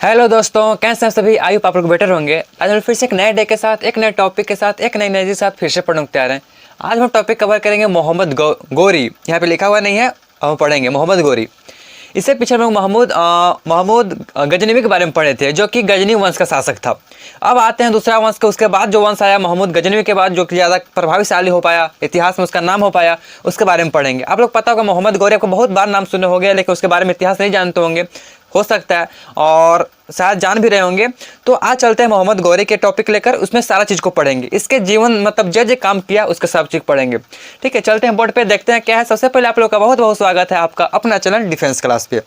Hello दोस्तों, कैसे हैं सभी। आई होप आप लोग बेटर होंगे। आज हम फिर से एक नए डे के साथ, एक नए टॉपिक के साथ, एक नई एनर्जी के साथ फिर से पढ़ने को तैयार हैं। आज हम टॉपिक कवर करेंगे मोहम्मद गोरी। यहाँ पे लिखा हुआ नहीं है, हम पढ़ेंगे मोहम्मद गोरी। इससे पीछे हम लोग महमूद गजनवी के बारे में पढ़े थे, जो कि गजनी वंश का शासक था। अब आते हैं दूसरा वंश के, उसके बाद जो वंश आया महमूद गजनवी के बाद, जो कि ज़्यादा प्रभावशाली हो पाया, इतिहास में उसका नाम हो पाया, उसके बारे में पढ़ेंगे। आप लोग पता होगा मोहम्मद गोरी, आपको बहुत बार नाम सुने होंगे, लेकिन उसके बारे में इतिहास नहीं जानते होंगे, हो सकता है, और शायद जान भी रहे होंगे। तो आज चलते हैं मोहम्मद गोरी के टॉपिक लेकर, उसमें सारा चीज़ को पढ़ेंगे। इसके जीवन मतलब जो काम किया उसके सब चीज़ पढ़ेंगे। ठीक है, चलते हैं बोर्ड पे, देखते हैं क्या है। सबसे पहले आप लोग का बहुत बहुत स्वागत है आपका अपना चैनल डिफेंस क्लास पे।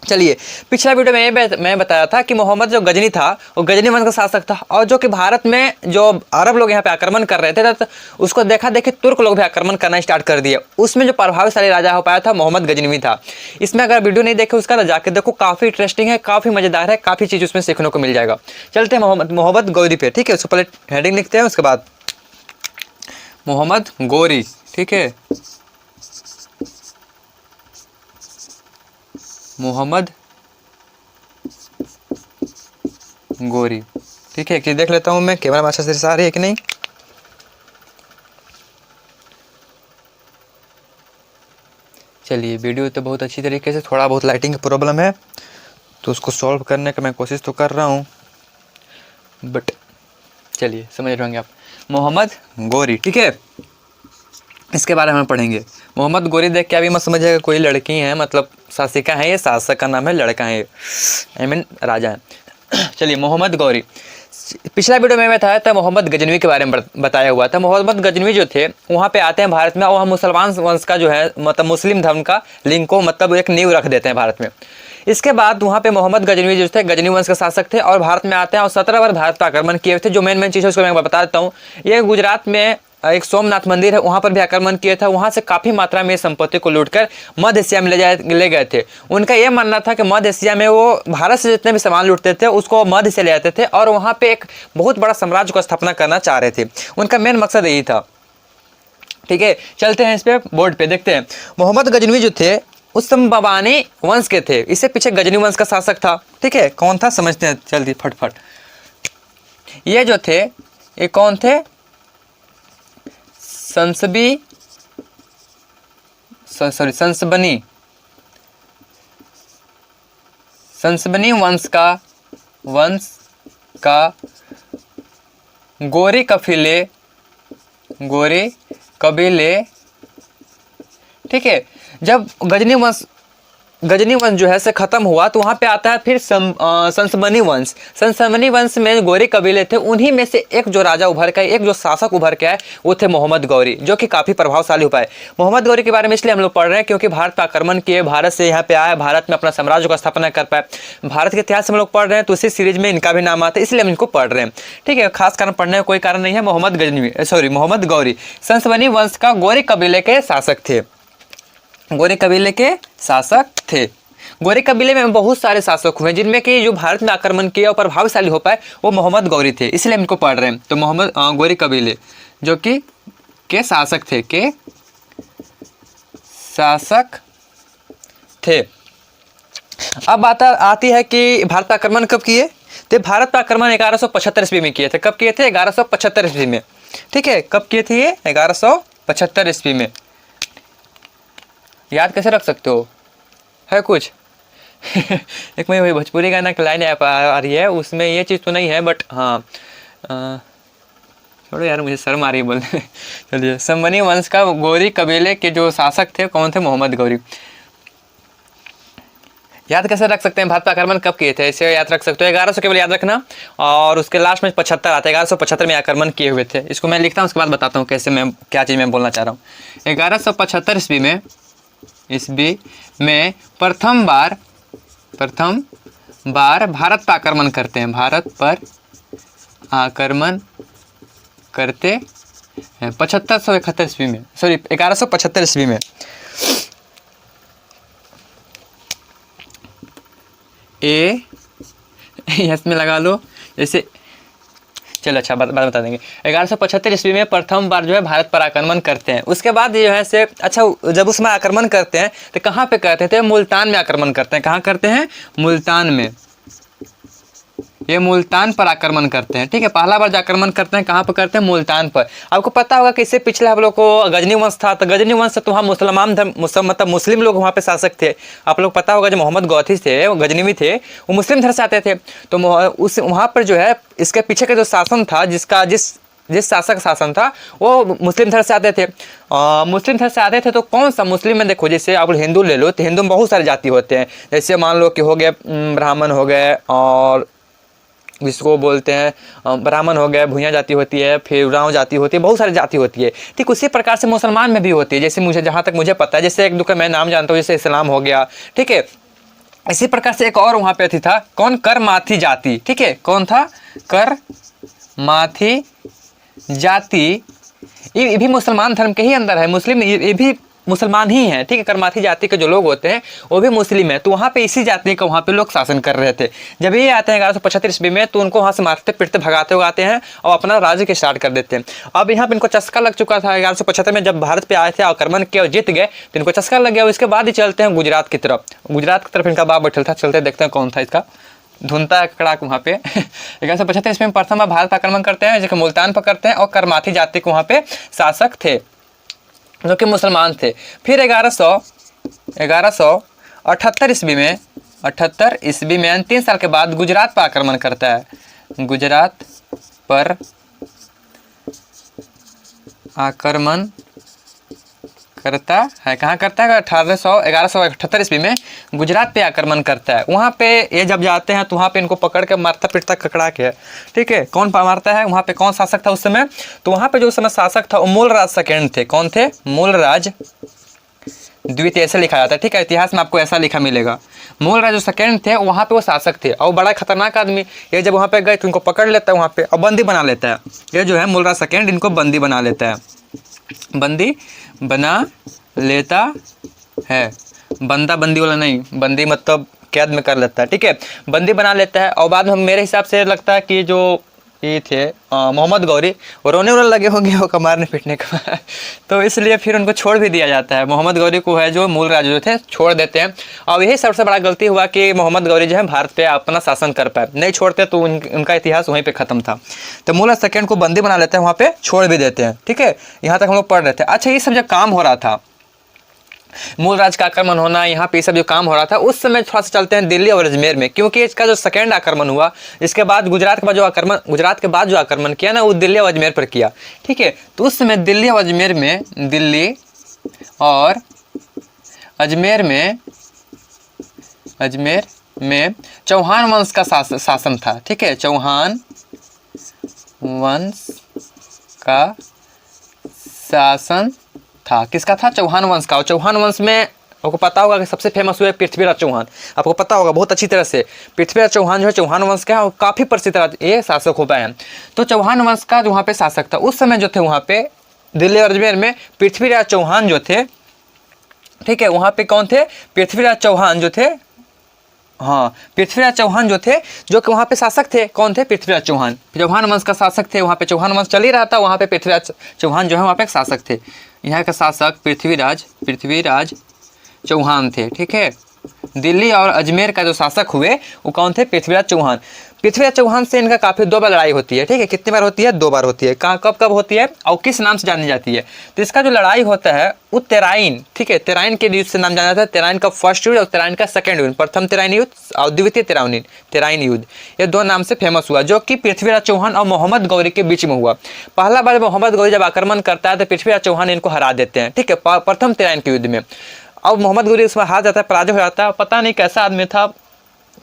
चलिए, पिछला वीडियो में मैं बताया था कि मोहम्मद जो गजनी था वो गजनी वंश का शासक था, और जो कि भारत में जो अरब लोग यहाँ पे आक्रमण कर रहे थे तो उसको देखा देखी तुर्क लोग भी आक्रमण करना स्टार्ट कर दिए। उसमें जो प्रभावशाली राजा हो पाया था मोहम्मद गजनवी था। इसमें अगर वीडियो नहीं देखे उसका तो जाके देखो, काफ़ी इंटरेस्टिंग है, काफ़ी मज़ेदार है, काफ़ी चीज़ उसमें सीखने को मिल जाएगा। चलते हैं मोहम्मद गोरी पे। ठीक है, उसको पहले हेडिंग लिखते हैं, उसके बाद मोहम्मद गोरी। ठीक है, मोहम्मद गोरी। ठीक है, एक चीज़ देख लेता हूँ मैं, कैमरा में अच्छा से आ रही है कि नहीं। चलिए, वीडियो तो बहुत अच्छी तरीके से, थोड़ा बहुत लाइटिंग की प्रॉब्लम है तो उसको सॉल्व करने का मैं कोशिश तो कर रहा हूँ, बट चलिए समझ रहे होंगे आप। मोहम्मद गोरी, ठीक है, इसके बारे में हम पढ़ेंगे। मोहम्मद गोरी देख के अभी मत समझिएगा कोई लड़की है, मतलब शासिका है, ये शासक का नाम है, लड़का है, आई मीन राजा है। चलिए, मोहम्मद गोरी। पिछला वीडियो में बताया था मोहम्मद गजनवी के बारे में बताया हुआ था। मोहम्मद गजनवी जो थे वहाँ पे आते हैं भारत में, और वह मुसलमान वंश का जो है, मतलब मुस्लिम धर्म का लिंक को, मतलब एक नींव रख देते हैं भारत में। इसके बाद वहाँ पे मोहम्मद गजनवी जो थे गजनी वंश के शासक थे, और भारत में आते हैं और 17 बार भारत पर आक्रमण किए थे। जो मेन चीज़ है उसको मैं बता देता हूँ। ये गुजरात में एक सोमनाथ मंदिर है, वहाँ पर भी आक्रमण किया था। वहाँ से काफ़ी मात्रा में संपत्ति को लूटकर मध्य एशिया में ले गए थे। उनका यह मानना था कि मध्य एशिया में वो भारत से जितने भी सामान लूटते थे उसको मध्य से ले आते थे, और वहाँ पे एक बहुत बड़ा साम्राज्य को स्थापना करना चाह रहे थे। उनका मेन मकसद यही था। ठीक है, चलते हैं इस पे, बोर्ड पे देखते हैं। मोहम्मद गजनवी जो थे उस समय बबानी वंश के थे, इससे पीछे गजनी वंश का शासक था। ठीक है, कौन था समझते हैं जल्दी फटफट। ये जो थे, ये कौन थे? संसबनी वंश का गोरी कबीले। ठीक है, जब गजनी वंश जो है से ख़त्म हुआ तो वहाँ पे आता है फिर संसबनी वंश। संसबनी वंश में गोरी कबीले थे, उन्हीं में से एक जो राजा उभर के, एक जो शासक उभर के आए, वो थे मोहम्मद गोरी, जो कि काफ़ी प्रभावशाली हो पाए। मोहम्मद गोरी के बारे में इसलिए हम लोग पढ़ रहे हैं क्योंकि भारत पर आक्रमण किए, भारत से यहाँ पे आए, भारत में अपना साम्राज्य को स्थापना कर पाए। भारत के इतिहास हम लोग पढ़ रहे हैं तो इसी सीरीज में इनका भी नाम आता है, इसलिए हम इनको पढ़ रहे हैं। ठीक है, खास कारण पढ़ने का कोई कारण नहीं है। मोहम्मद गोरी संसबनी वंश का गोरी कबीले के शासक थे। गोरी कबीले के शासक थे। गोरी कबीले में बहुत सारे शासक हुए, जिनमें कि जो भारत में आक्रमण किया और प्रभावशाली हो पाए वो मोहम्मद गोरी थे, इसलिए हम इनको पढ़ रहे हैं। तो मोहम्मद गोरी कबीले जो कि के शासक थे। अब बात आती है कि भारत पर आक्रमण कब किए। तो भारत पर आक्रमण 1175 ईस्वी में किए थे। कब किए थे? 1175 ईस्वी में। ठीक है, कब किए थे ये? 1175 ईस्वी में। याद कैसे रख सकते हो? है कुछ? एक मैं वही भोजपुरी गाना की लाइन आ रही है, उसमें ये चीज़ तो नहीं है, बट हाँ, छोड़ो यार, मुझे शर्म आ रही है बोलने। चलिए, संबनी वंश का गोरी कबीले के जो शासक थे कौन थे? मोहम्मद गोरी। याद कैसे रख सकते हैं? भारत पर आक्रमण कब किए थे, इसे याद रख सकते हो। 1100 केवल याद रखना, और उसके लास्ट में 75 आता है। 1175 में आक्रमण किए हुए थे। इसको मैं लिखता हूँ, उसके बाद बताता हूँ कैसे, मैं क्या चीज़ मैं बोलना चाह रहा हूँ। 1175 ईस्वी में प्रथम बार भारत पर आक्रमण करते हैं। भारत पर आक्रमण करते हैं 1571 ईस्वी में, 1175 ईस्वी में। इसमें लगा लो जैसे, चलो अच्छा बता देंगे। 1175 ईस्वी में प्रथम बार जो है भारत पर आक्रमण करते हैं। उसके बाद जो है से, अच्छा, जब उसमें आक्रमण करते हैं तो कहाँ पे करते थे? मुल्तान में आक्रमण करते हैं। कहाँ करते हैं? मुल्तान में। ये मुल्तान पर आक्रमण करते हैं। ठीक है, पहला बार जो आक्रमण करते हैं कहाँ पर करते हैं? मुल्तान पर। आपको पता होगा कि इससे पिछले हम लोग को गजनी वंश था, तो गजनी वंश से तो वहाँ मुसलमान धर्म मतलब मुस्लिम लोग वहाँ पे शासक थे। आप लोग पता होगा जो मोहम्मद गौथी थे, वो गजनवी थे, वो मुस्लिम धर्म से आते थे। तो उस वहाँ पर जो है इसके पीछे का जो शासन था, जिस शासक शासन था वो मुस्लिम धर्म से आते थे। मुस्लिम धर्म से आते थे तो कौन सा मुस्लिम में देखो, जैसे आप हिंदू ले लो तो हिंदू में बहुत सारे जाति होते हैं। जैसे मान लो कि हो गए ब्राह्मण हो गए, और जिसको बोलते हैं ब्राह्मण हो गए, भूया जाति होती है, फिर उरांव जाति होती है, बहुत सारी जाति होती है। ठीक उसी प्रकार से मुसलमान में भी होती है। जैसे मुझे जहाँ तक मुझे पता है, जैसे एक दो का मैं नाम जानता हूँ, जैसे इस्लाम हो गया। ठीक है, इसी प्रकार से एक और वहाँ पे अथी था, कौन? करमाथी जाति। ठीक है, कौन था? करमाथी जाति। ये भी मुसलमान धर्म के ही अंदर है। मुस्लिम ये भी मुसलमान ही हैं। ठीक है, करमाथी जाति के जो लोग होते हैं वो भी मुस्लिम है। तो वहाँ पे इसी जाति का वहाँ पे लोग शासन कर रहे थे। जब ये आते हैं 1175 ईस्वी में, तो उनको वहाँ से मारते पिटते भगाते हुए आते हैं और अपना राज्य के स्टार्ट कर देते हैं। अब यहाँ पे इनको चस्का लग चुका था 1175 में, जब भारत पे आए थे आक्रमण किया और जीत गए, तो इनको चस्का लग गया। उसके बाद ही चलते हैं गुजरात की तरफ। गुजरात की तरफ इनका बाप बैठल था, चलते देखते हैं कौन था इसका धुनता है कड़ाक वहाँ पे। 1175 ईस्वी में प्रथम बार भारत आक्रमण करते हैं, जैसे मुल्तान पकड़ते हैं, और करमाथी जाति के वहाँ पे शासक थे जो कि मुसलमान थे। फिर 1178 ईस्वी में 3 साल के बाद गुजरात पर आक्रमण करता है। गुजरात पर आक्रमण करता है। कहाँ करता है? 1178 ईस्वी में गुजरात पे आक्रमण करता है। वहाँ पे ये जब जाते हैं तो वहाँ पे इनको पकड़ के मारता पिटता ककड़ा के। ठीक है, कौन मारता है? वहाँ पे कौन शासक था उस समय? तो वहाँ पे जो उस समय शासक था वो मूलराज सेकेंड थे। कौन थे? मूलराज द्वितीय, ऐसे लिखा जाता है। ठीक है, इतिहास में आपको ऐसा लिखा मिलेगा। मूलराज जो सेकेंड थे वहाँ पे वो शासक थे, और बड़ा खतरनाक आदमी। ये जब वहाँ पे गए तो इनको पकड़ लेता है वहाँ पे और बंदी बना लेता है। ये जो है मूलराज सेकेंड, इनको बंदी बना लेता है। बंदी बना लेता है, बंदा बंदी वाला नहीं, बंदी मतलब कैद में कर लेता है। ठीक है, बंदी बना लेता है। और बाद में मेरे हिसाब से लगता है कि जो ये थे मोहम्मद गौरी, वो रोने वोने लगे होंगे वो मारने पीटने का। तो इसलिए फिर उनको छोड़ भी दिया जाता है। मोहम्मद गौरी को है जो मूल राजा जो थे छोड़ देते हैं। और यही सबसे बड़ा गलती हुआ कि मोहम्मद गौरी जो है भारत पे अपना शासन कर पाए। नहीं छोड़ते तो उनका इतिहास वहीं पे खत्म था। तो मूलराज सेकेंड को बंदी बना लेते हैं, वहाँ पे छोड़ भी देते हैं। ठीक है, यहाँ तक हम लोग पढ़ रहे थे। अच्छा, ये सब जब काम हो रहा था, मूलराज का आक्रमण होना, यहाँ पे सब जो काम हो रहा था, उस समय थोड़ा सा चलते हैं दिल्ली और अजमेर में, क्योंकि इसका जो सेकेंड आक्रमण हुआ, इसके बाद गुजरात के बाद जो आक्रमण किया ना, वो दिल्ली और अजमेर पर किया। ठीक है, तो उस समय दिल्ली और अजमेर में चौहान वंश का शासन था। ठीक है, चौहान वंश का शासन था। किसका था? चौहान वंश का। और चौहान वंश में आपको पता होगा कि सबसे फेमस हुए पृथ्वीराज चौहान। आपको पता होगा बहुत अच्छी तरह से, पृथ्वीराज चौहान जो है चौहान वंश का है और काफ़ी प्रसिद्ध ये शासक हो पाए हैं। तो चौहान वंश का जो वहाँ पे शासक था उस समय जो थे वहाँ पे दिल्ली और अजमेर में पृथ्वीराज चौहान जो थे। ठीक है, वहाँ पे कौन थे? पृथ्वीराज चौहान जो थे। हाँ, पृथ्वीराज चौहान जो थे, जो कि वहाँ पे शासक थे। कौन थे? पृथ्वीराज चौहान, चौहान वंश का शासक थे। वहाँ पे चौहान वंश चल ही रहा था, वहाँ पे पृथ्वीराज चौहान जो है वहाँ पे शासक थे। यहाँ का शासक पृथ्वीराज चौहान थे। ठीक है, दिल्ली और अजमेर का जो शासक हुए वो कौन थे? पृथ्वीराज चौहान। पृथ्वीराज चौहान से इनका काफ़ी 2 बार लड़ाई होती है। ठीक है, कितनी बार होती है? 2 बार होती है। कहाँ कब होती है और किस नाम से जानी जाती है? तो इसका जो लड़ाई होता है वो तेराइन। ठीक है, तेराइन के युद्ध से नाम जाना जाता है। तेराइन का फर्स्ट युद्ध और तेराइन का सेकंड युद्ध, प्रथम तेराइन युद्ध और द्वितीय तेराइन युद्ध, ये 2 नाम से फेमस हुआ, जो कि पृथ्वीराज चौहान और मोहम्मद गौरी के बीच में हुआ। पहला बार मोहम्मद गौरी जब आक्रमण करता है तो पृथ्वीराज चौहान इनको हरा देते हैं। ठीक है, प्रथम तेराइन के युद्ध में। अब मोहम्मद गौरी उसमें हार जाता है, पराजय हो जाता है। पता नहीं कैसा आदमी था,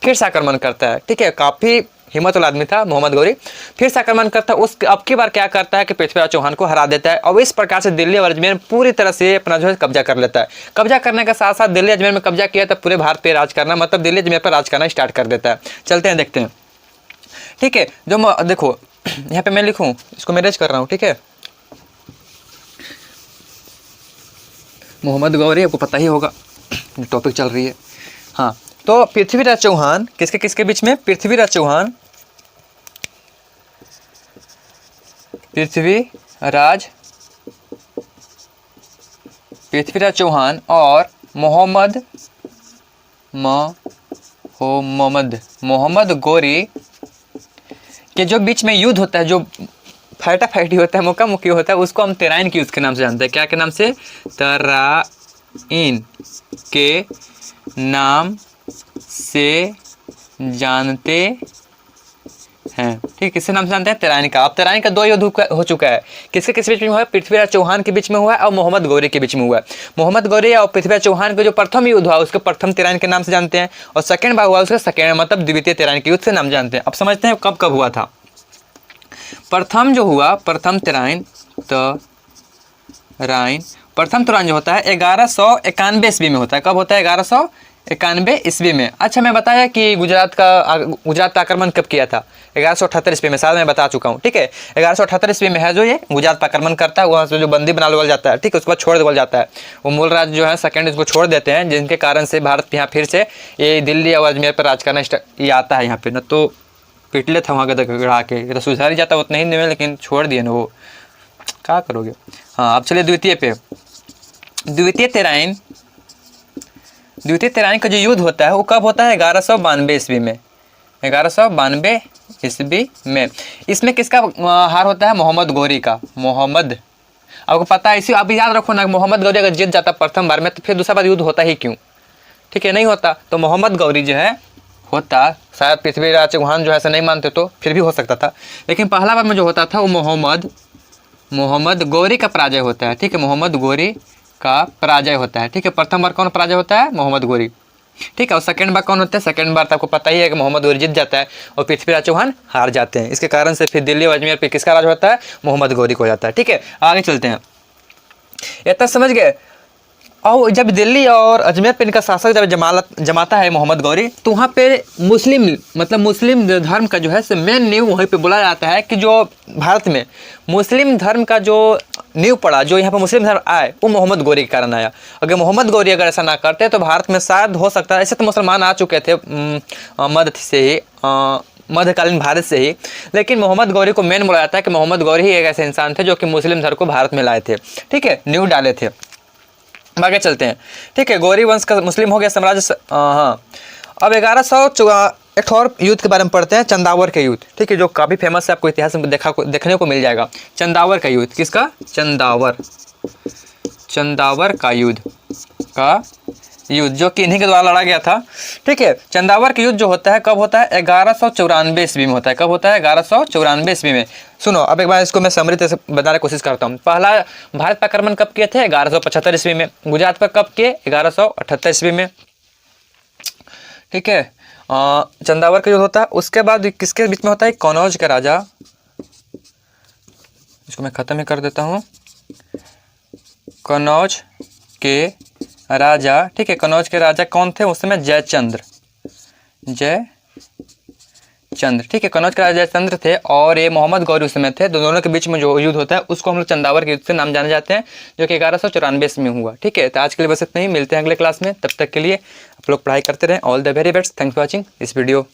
फिर से आक्रमण करता है। ठीक है, काफ़ी हिम्मत वाला आदमी था मोहम्मद गौरी। फिर से आक्रमण करता है। उस अब की बार क्या करता है कि पृथ्वीराज चौहान को हरा देता है और इस प्रकार से दिल्ली और अजमेर पूरी तरह से अपना जो है कब्जा कर लेता है। कब्जा करने के साथ साथ दिल्ली अजमेर में कब्जा किया तो पूरे भारत पे राज करना, मतलब दिल्ली अजमेर पर राज करना स्टार्ट कर देता है। चलते हैं देखते हैं। ठीक है, जो देखो यहाँ पे मैं लिखूँ, इसको मैनेज कर रहा हूँ। ठीक है, मोहम्मद गौरी आपको पता ही होगा, टॉपिक चल रही है। हाँ, तो पृथ्वीराज चौहान किसके बीच में? पृथ्वीराज चौहान और मोहम्मद गौरी के जो बीच में युद्ध होता है, जो फाइटा फाइटी होता है, मुक्का मुक्की होता है, उसको हम तेराइन के युद्ध के नाम से जानते हैं। क्या के नाम से? तराइन के नाम से जानते हैं। ठीक, किसके नाम से जानते हैं? तेराइन का। अब तेराइन का 2 युद्ध हो चुका है। किसके किस बीच में हुआ है? पृथ्वीराज चौहान के बीच में हुआ है और मोहम्मद गौरी के बीच में हुआ है। मोहम्मद गौरी और पृथ्वीराज चौहान का जो प्रथम युद्ध हुआ उसको प्रथम तेराइन के नाम से जानते हैं, और सेकेंड बार हुआ उसका सेकेंड मतलब द्वितीय तेराइन के युद्ध से नाम जानते हैं। अब समझते हैं कब कब हुआ था। प्रथम जो हुआ, प्रथम तेराइन प्रथम तेराइन जो होता है 1191 ईस्वी में होता है। कब होता है? 1191 ईस्वी में। अच्छा, मैं बताया कि गुजरात का आक्रमण कब किया था? 1178 ईस्वी में। शायद मैं बता चुका हूँ। ठीक है, 1178 ईस्वी में है जो ये गुजरात पर आक्रमण करता है। वहाँ से जो बंदी बना लिया जाता है, ठीक है, उसके बाद छोड़ दिया जाता है। वो मूल राज्य जो है सेकंड इसको छोड़ देते हैं, जिनके कारण से भारत यहाँ फिर से ये दिल्ली और अजमेर पर राज करना ये आता है यहाँ पे। न तो पिटले था वहाँ गड़ा के, तो सुधार ही जाता उतना ही नहीं, लेकिन छोड़ दिए ना, वो क्या करोगे। हाँ, अब चलिए द्वितीय पे। द्वितीय तेराइन का जो युद्ध होता है वो कब होता है? 1192 ईस्वी में। 1192 ईस्वी में। इसमें किसका हार होता है? मोहम्मद गौरी का। मोहम्मद, आपको पता है, इसी आप याद रखो ना, मोहम्मद गौरी अगर जीत जाता प्रथम बार में तो फिर दूसरा बार युद्ध होता ही क्यों? ठीक है, नहीं होता। तो मोहम्मद गौरी जो है होता, शायद पृथ्वीराज चौहान जो है ऐसा नहीं मानते तो फिर भी हो सकता था, लेकिन पहला बार में जो होता था वो मोहम्मद गौरी का पराजय होता है। ठीक है, मोहम्मद गौरी का पराजय होता है। ठीक है, प्रथम बार कौन पराजय होता है? मोहम्मद गौरी। ठीक है, और सेकंड बार कौन होता है? सेकंड बार तो आपको पता ही है कि मोहम्मद गौरी जीत जाता है और पृथ्वीराज चौहान हार जाते हैं। इसके कारण से फिर दिल्ली और अजमेर पे किसका राज होता है? मोहम्मद गौरी को हो जाता है। ठीक है, आगे चलते हैं। इतना समझ गए। और जब दिल्ली और अजमेर पे इनका शासक जब जमाता है मोहम्मद गौरी, तो वहाँ पे मुस्लिम धर्म का जो है मेन नींव वहीं पे बोला जाता है कि जो भारत में मुस्लिम धर्म का जो नींव पड़ा, जो यहाँ पे मुस्लिम धर्म आए, वो मोहम्मद गौरी के कारण आया। अगर मोहम्मद गौरी अगर ऐसा ना करते तो भारत में शायद हो सकता है, ऐसे तो मुसलमान आ चुके थे मध्यकालीन भारत से ही, लेकिन मोहम्मद गौरी को मेन बोला जाता है कि मोहम्मद गौरी ही एक ऐसे इंसान थे जो कि मुस्लिम धर्म को भारत में लाए थे। ठीक है, नींव डाले थे। आगे चलते हैं। ठीक है, गौरी वंश का मुस्लिम हो गया साम्राज्य। हाँ, अब 1100 एक और युद्ध के बारे में पढ़ते हैं, चंदावर के युद्ध। ठीक है, जो काफ़ी फेमस है, आपको इतिहास में देखने को मिल जाएगा। चंदावर का युद्ध। किसका? चंदावर का युद्ध जो कि इन्हीं के द्वारा लड़ा गया था। ठीक है, चंदावर का युद्ध जो होता है कब होता है? 1194 ईस्वी में होता है। कब होता है? 1194 ईस्वी में। सुनो, अब एक बार इसको मैं समरी से बताने की कोशिश करता हूँ। पहला भारत पर आक्रमण कब किए थे? 1175 ईस्वी में। गुजरात पर कब किए? 1178 ईस्वी में। ठीक है, चंदावर का युद्ध होता है। उसके बाद किसके बीच में होता है? कनौज का राजा, इसको मैं खत्म ही कर देता हूँ, कनौज के राजा। ठीक है, कनौज के राजा कौन थे उस समय? जयचंद्र। ठीक है, कनौज के राजा जयचंद्र थे और ये मोहम्मद गौरी उस समय थे। दोनों के बीच में जो युद्ध होता है उसको हम लोग चंदावर के युद्ध से नाम जाने जाते हैं, जो कि 1194 में हुआ। ठीक है, तो आज के लिए बस इतना ही। मिलते हैं अगले क्लास में। तब तक के लिए आप लोग पढ़ाई करते रहें। All the very best. Thanks for watching this video.